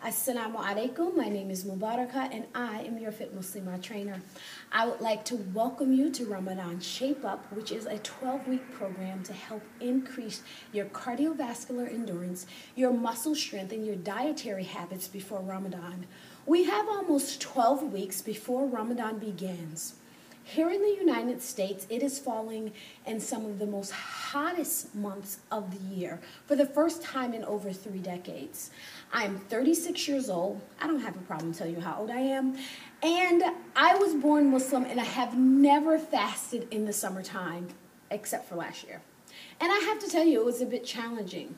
Assalamu alaikum. My name is Mubarakah and I am your Fit Muslimah trainer. I would like to welcome you to Ramadan Shap Up, which is a 12-week program to help increase your cardiovascular endurance, your muscle strength, and your dietary habits before Ramadan. We have almost 12 weeks before Ramadan begins. Here in the United States, it is falling in some of the most hottest months of the year for the first time in over 3 decades. I am 36 years old. I don't have a problem telling you how old I am. And I was born Muslim and I have never fasted in the summertime except for last year. And I have to tell you, it was a bit challenging.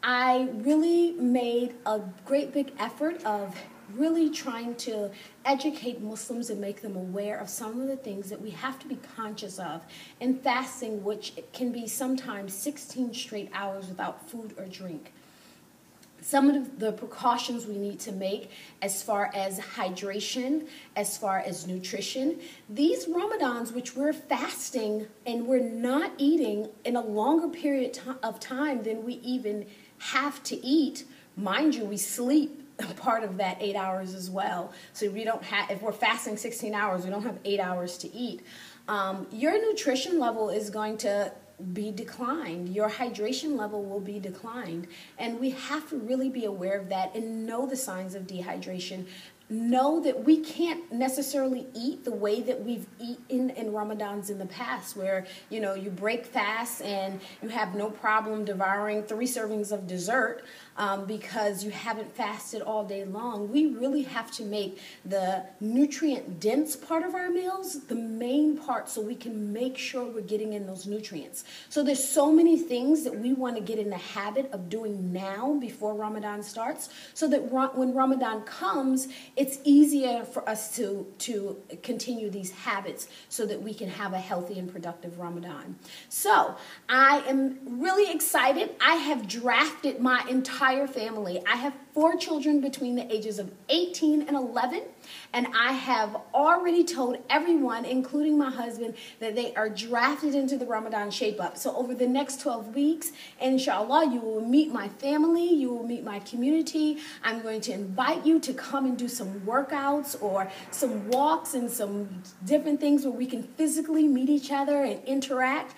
I really made a great big effort of really trying to educate Muslims and make them aware of some of the things that we have to be conscious of in fasting, which can be sometimes 16 straight hours without food or drink. Some of the precautions we need to make as far as hydration, as far as nutrition. These Ramadans, which we're fasting and we're not eating in a longer period of time than we even have to eat. Mind you, we sleep part of that 8 hours as well. So we don't have, if we're fasting 16 hours, we don't have 8 hours to eat. Your nutrition level is going to be declined. Your hydration level will be declined. And we have to really be aware of that and know the signs of dehydration. Know that we can't necessarily eat the way that we've eaten in Ramadans in the past, where you break fast and you have no problem devouring 3 servings of dessert because you haven't fasted all day long. We really have to make the nutrient dense part of our meals the main part so we can make sure we're getting in those nutrients. So there's so many things that we want to get in the habit of doing now before Ramadan starts, so that when Ramadan comes, it's easier for us to continue these habits so that we can have a healthy and productive Ramadan. So I am really excited. I have drafted my entire family. I have 4 children between the ages of 18 and 11, and I have already told everyone, including my husband, that they are drafted into the Ramadan Shap Up. So over the next 12 weeks, inshallah, you will meet my family, you will meet my community. I'm going to invite you to come and do some workouts or some walks and some different things where we can physically meet each other and interact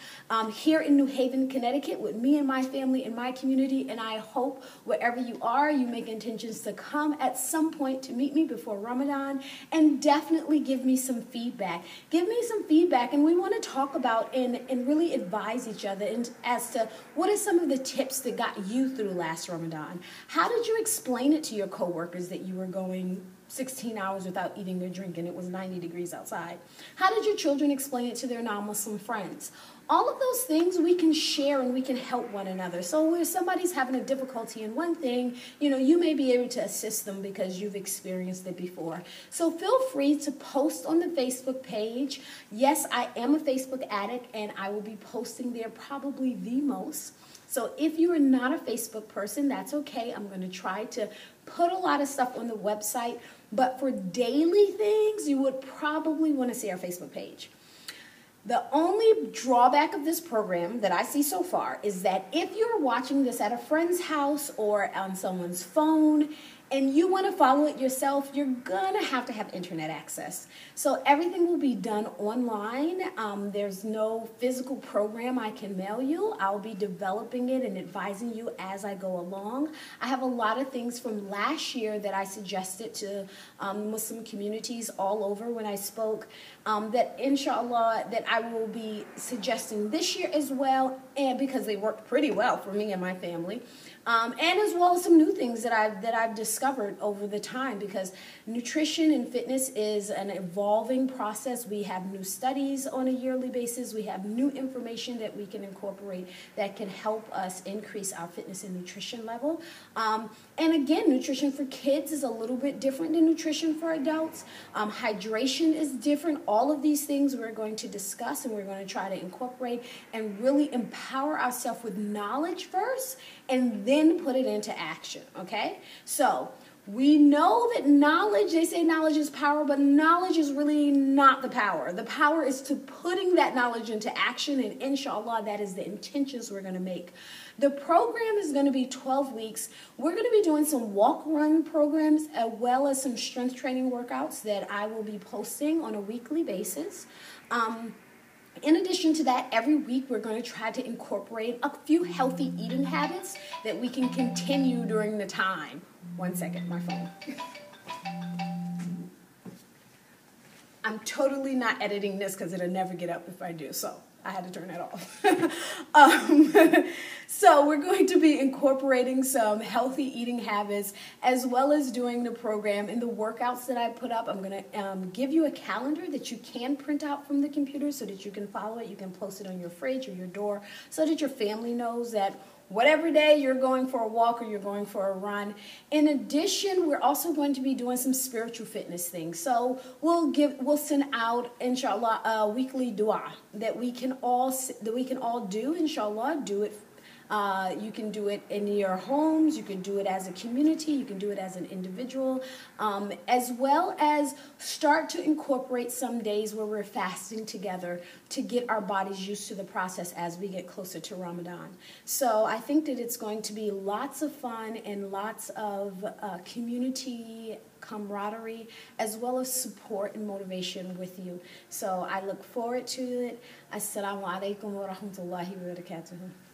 here in New Haven, Connecticut, with me and my family and my community. And I hope wherever you are, you make intentions to come at some point to meet me before Ramadan, and definitely give me some feedback. Give me some feedback, and we want to talk about and really advise each other as to what are some of the tips that got you through last Ramadan. How did you explain it to your coworkers that you were going 16 hours without eating or drinking? It was 90 degrees outside. How did your children explain it to their non-Muslim friends? All of those things we can share and we can help one another. So if somebody's having a difficulty in one thing, you may be able to assist them because you've experienced it before. So feel free to post on the Facebook page. Yes, I am a Facebook addict and I will be posting there probably the most. So if you are not a Facebook person, that's okay. I'm going to try to put a lot of stuff on the website. But for daily things, you would probably want to see our Facebook page. The only drawback of this program that I see so far is that if you're watching this at a friend's house or on someone's phone and you want to follow it yourself, you're going to have internet access. So everything will be done online. There's no physical program I can mail you. I'll be developing it and advising you as I go along. I have a lot of things from last year that I suggested to Muslim communities all over when I spoke that inshallah that I will be suggesting this year as well, and because they worked pretty well for me and my family. And as well as some new things that I've discovered over the time, because nutrition and fitness is an evolving process. We have new studies on a yearly basis. We have new information that we can incorporate that can help us increase our fitness and nutrition level. And again, nutrition for kids is a little bit different than nutrition for adults. Hydration is different. All of these things we're going to discuss and we're going to try to incorporate and really empower ourselves with knowledge first and then put it into action, okay? So We know that knowledge, they say knowledge is power, but knowledge is really not the power. The power is to putting that knowledge into action, and inshallah, that is the intentions we're going to make. The program is going to be 12 weeks. We're going to be doing some walk-run programs as well as some strength training workouts that I will be posting on a weekly basis. In addition to that, every week we're going to try to incorporate a few healthy eating habits that we can continue during the time. One second, my phone. I'm totally not editing this because it'll never get up if I do, so I had to turn that off. So we're going to be incorporating some healthy eating habits as well as doing the program and the workouts that I put up. I'm going to give you a calendar that you can print out from the computer so that you can follow it. You can post it on your fridge or your door so that your family knows that whatever day you're going for a walk or you're going for a run. In addition, we're also going to be doing some spiritual fitness things. So we'll send out, inshallah, a weekly dua that we can all do, inshallah. Do it. You can do it in your homes, you can do it as a community, you can do it as an individual, as well as start to incorporate some days where we're fasting together to get our bodies used to the process as we get closer to Ramadan. So I think that it's going to be lots of fun and lots of community camaraderie as well as support and motivation with you. So I look forward to it. Assalamu alaikum wa rahmatullahi wa barakatuh.